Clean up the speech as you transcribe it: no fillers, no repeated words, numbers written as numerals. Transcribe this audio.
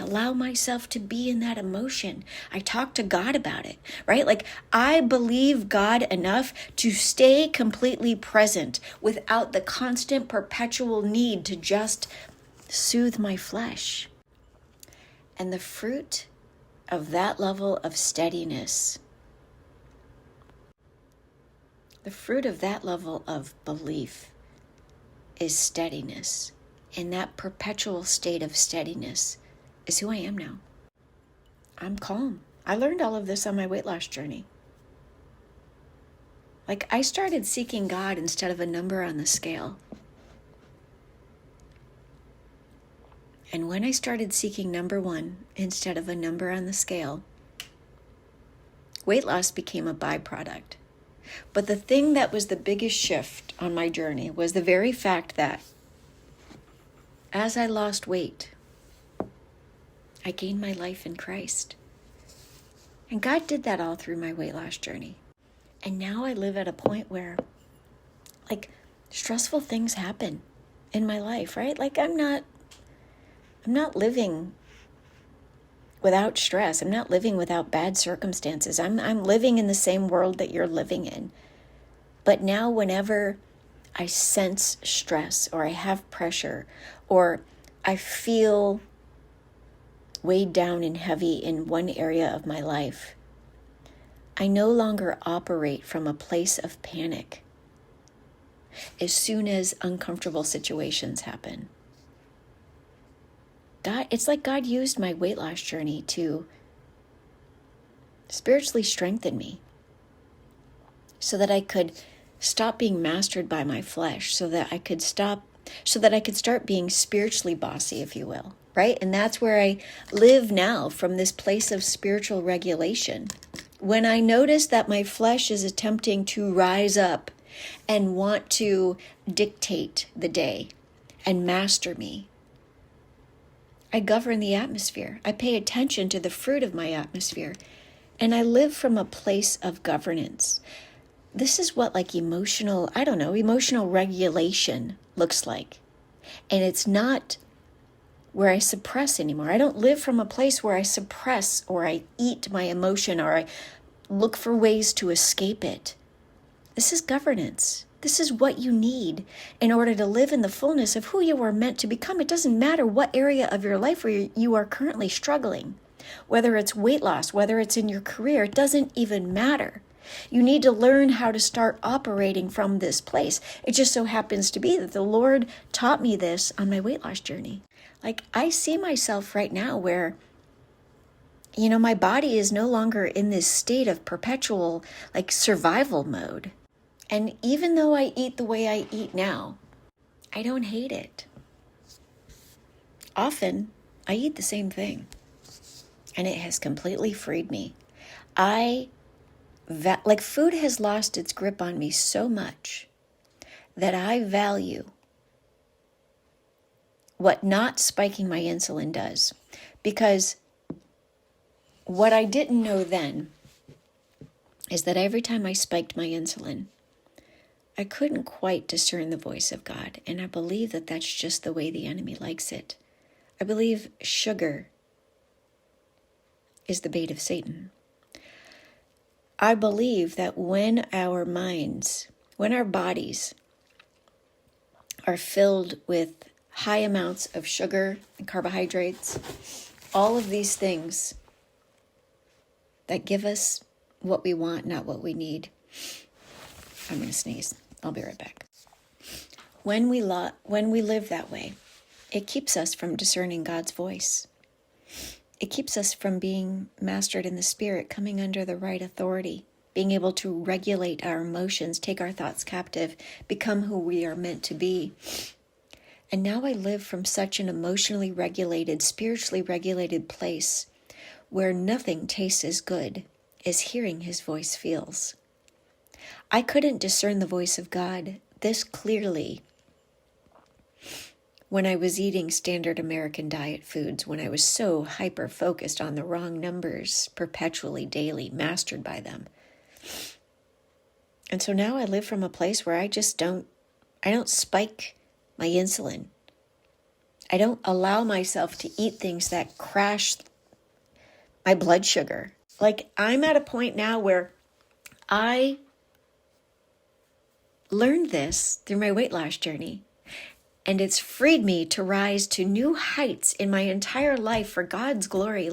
allow myself to be in that emotion. I talk to God about it, right? Like, I believe God enough to stay completely present without the constant, perpetual need to just soothe my flesh. And the fruit of that level of steadiness, the fruit of that level of belief is steadiness. And that perpetual state of steadiness is who I am now. I'm calm. I learned all of this on my weight loss journey. Like, I started seeking God instead of a number on the scale. And when I started seeking number one instead of a number on the scale, weight loss became a byproduct. But the thing that was the biggest shift on my journey was the very fact that as I lost weight, I gained my life in Christ. And God did that all through my weight loss journey. And now I live at a point where, like, stressful things happen in my life, right? Like, I'm not living without stress. I'm not living without bad circumstances. I'm living in the same world that you're living in. But now whenever I sense stress or I have pressure or I feel weighed down and heavy in one area of my life, I no longer operate from a place of panic as soon as uncomfortable situations happen. It's like God used my weight loss journey to spiritually strengthen me so that I could stop being mastered by my flesh, so that I could start being spiritually bossy, if you will, right? And that's where I live now, from this place of spiritual regulation. When I notice that my flesh is attempting to rise up and want to dictate the day and master me, I govern the atmosphere. I pay attention to the fruit of my atmosphere, and I live from a place of governance. This is what emotional regulation looks like. And it's not where I suppress anymore. I don't live from a place where I suppress or I eat my emotion or I look for ways to escape it. This is governance. This is what you need in order to live in the fullness of who you are meant to become. It doesn't matter what area of your life where you are currently struggling, whether it's weight loss, whether it's in your career, it doesn't even matter. You need to learn how to start operating from this place. It just so happens to be that the Lord taught me this on my weight loss journey. Like, I see myself right now where, my body is no longer in this state of perpetual, survival mode. And even though I eat the way I eat now, I don't hate it. Often, I eat the same thing, and it has completely freed me. Food has lost its grip on me so much that I value what not spiking my insulin does. Because what I didn't know then is that every time I spiked my insulin, I couldn't quite discern the voice of God. And I believe that that's just the way the enemy likes it. I believe sugar is the bait of Satan. I believe that when our bodies are filled with high amounts of sugar and carbohydrates, all of these things that give us what we want, not what we need. I'm going to sneeze. I'll be right back. When we live that way, it keeps us from discerning God's voice. It keeps us from being mastered in the Spirit, coming under the right authority, being able to regulate our emotions, take our thoughts captive, become who we are meant to be. And now I live from such an emotionally regulated, spiritually regulated place where nothing tastes as good as hearing His voice feels. I couldn't discern the voice of God this clearly when I was eating standard American diet foods, when I was so hyper-focused on the wrong numbers, perpetually, daily, mastered by them. And so now I live from a place where I don't spike my insulin. I don't allow myself to eat things that crash my blood sugar. Like, I'm at a point now where I learned this through my weight loss journey, and it's freed me to rise to new heights in my entire life for God's glory.